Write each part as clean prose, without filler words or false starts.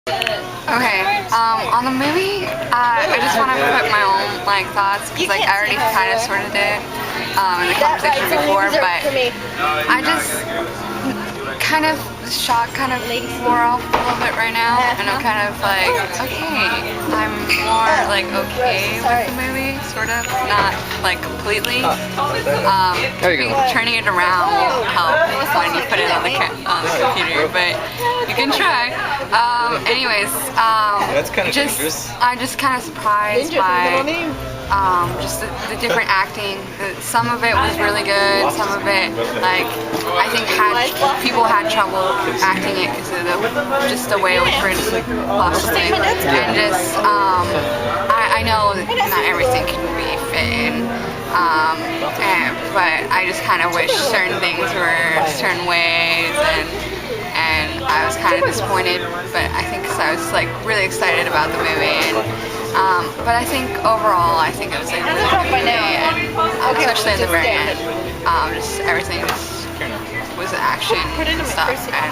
Okay, on the movie, I just want to put my own thoughts because I already kind of sort of did in the conversation before, but I just kind of shock wore off a little bit right now, and I'm kind of like, okay, I'm more okay with the movie, sort of, not completely. There you go. Turning it around won't help when you put it on the computer, but you can try. Anyways, That's kind of dangerous. I'm just kind of surprised by just the different acting. Some of it was really good. Some of it, I think people had trouble acting it because of just the way it was written, possibly. And just, I know not everything can be fit in, but I just kind of wish certain things were certain ways, and I was kind of disappointed, but I think because I was really excited about the movie, and but I think overall, I think it was a really good movie, and especially at the very end, just everything was action stuff, and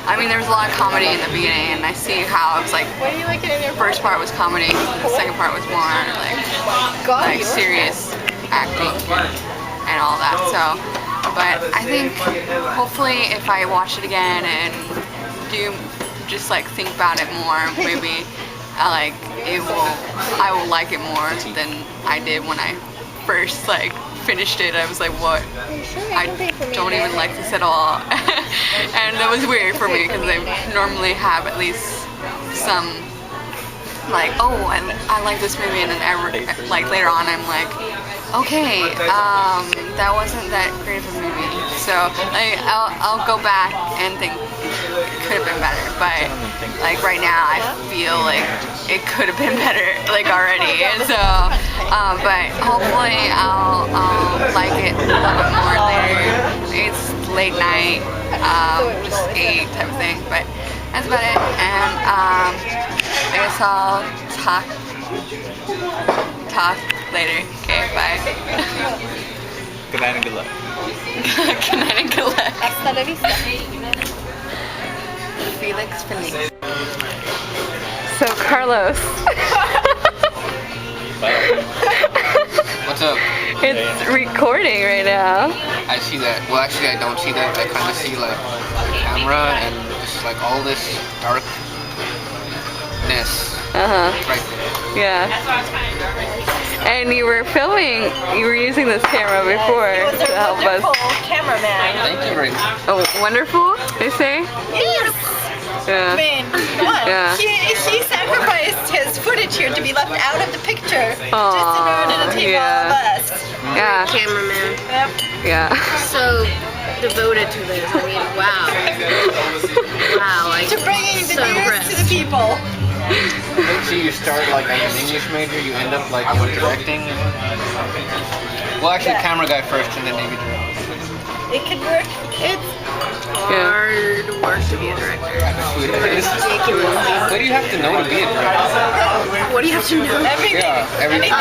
I mean there was a lot of comedy in the beginning, and I see how it was the first part was comedy, the second part was more serious acting and all that. So, but I think hopefully if I watch it again and do just think about it more, maybe I will like it more than I did when I first finished it. I was like, what? I don't even like this at all. And that was weird for me because I normally have at least some oh, I like this movie, and then later on I'm like, okay, that wasn't that great of a movie. So I'll go back and think it could have been better, but right now I feel it could have been better already. And so but hopefully I'll like it a little bit more later. It's late night, just 8 type of thing, but that's about it. And I guess I'll talk later. Okay, bye. Good night and good luck. Good night and good luck. Hasta la vista. Felix Feliz. So Carlos. What's up? It's recording right now. I see that. Well, actually, I don't see that. I kind of see the camera and just all this darkness. Right there. Yeah. And you were filming. You were using this camera before to help us. Cameraman. Thank you very much. Oh, wonderful, they say? Yes. Yeah. I mean, come on. Yeah. He sacrificed his footage here to be left out of the picture just in order to take all of us. Yeah. Cameraman. Yep. Yeah. So devoted to this. I mean, wow. Wow. To bringing the so news impressed. to the people. So you start as an English major, you end up directing? Well, actually, camera guy first, and then maybe directing. It could work. It's hard work to be a director. What do you have to know to be a director? What do you have to know? Everything. Yeah, everything.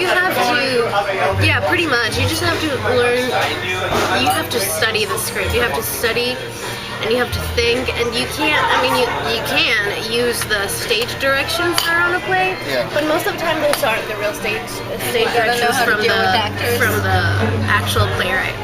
You have to, yeah, pretty much. You just have to learn, you have to study the script. You have to study and you have to think, and you can't, I mean, you can use the stage directions that are on a play, but most of the time those aren't the real stage directions from the actual playwright.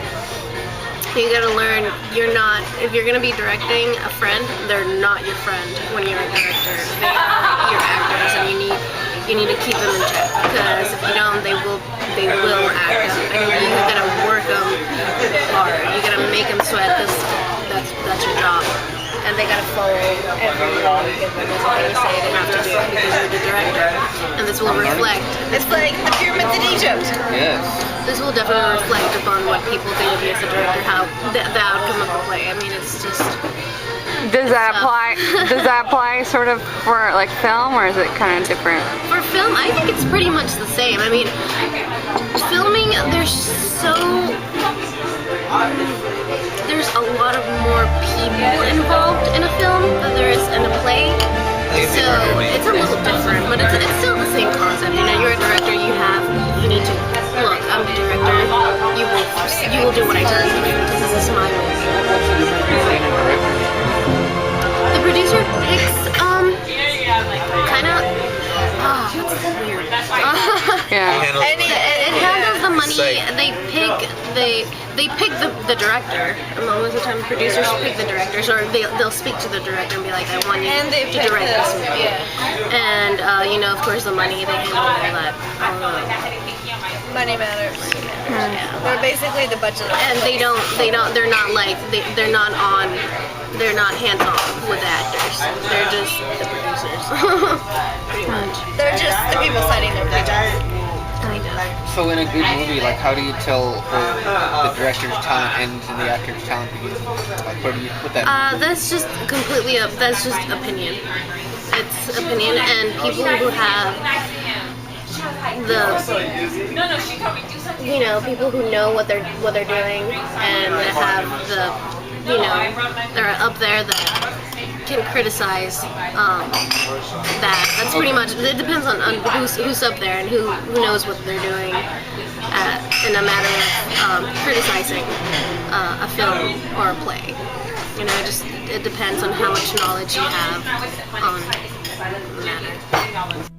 You gotta learn, if you're gonna be directing a friend, they're not your friend when you're a director. They are your actors, and you need to keep them in check, because if you don't, they will act up, and you gotta work them hard. You gotta make them sweat, because that's your job. And they gotta follow every law you give them. Everything you say, they have to do it because you're the director. And this will reflect. It's like the pyramids in Egypt. Yes. This will definitely reflect upon what people think of you as a director, how the outcome of the play. I mean, it's just. Does that apply? Does that apply sort of for film, or is it kind of different? For film, I think it's pretty much the same. I mean, filming, there's a lot of more people involved in a film than there is in a play. So it's a little different, but it's still the same concept. You know, you're a director. You need to look. I'm the director. You will do what I tell you to do because this is my movie. The producer picks pick the director. Most of the time, producers pick the directors, or they'll speak to the director and be like, I want you to direct this movie. Yeah. And you know, of course, the money, they handle all that. Money matters. Yeah. We're basically the budget. And they're not hands-on with the actors. They're just the producers. Pretty much. They're just the people signing their paychecks. Kind of. So in a good movie, like how do you tell where the director's talent ends and the actor's talent begins? Like where do you put that? That's just completely that's just opinion. It's opinion, and people who have people who know what they're doing and that have they're up there that can criticize that's pretty much, it depends on who's up there and who knows what they're doing in a matter of criticizing a film or a play. You know, it depends on how much knowledge you have on the matter.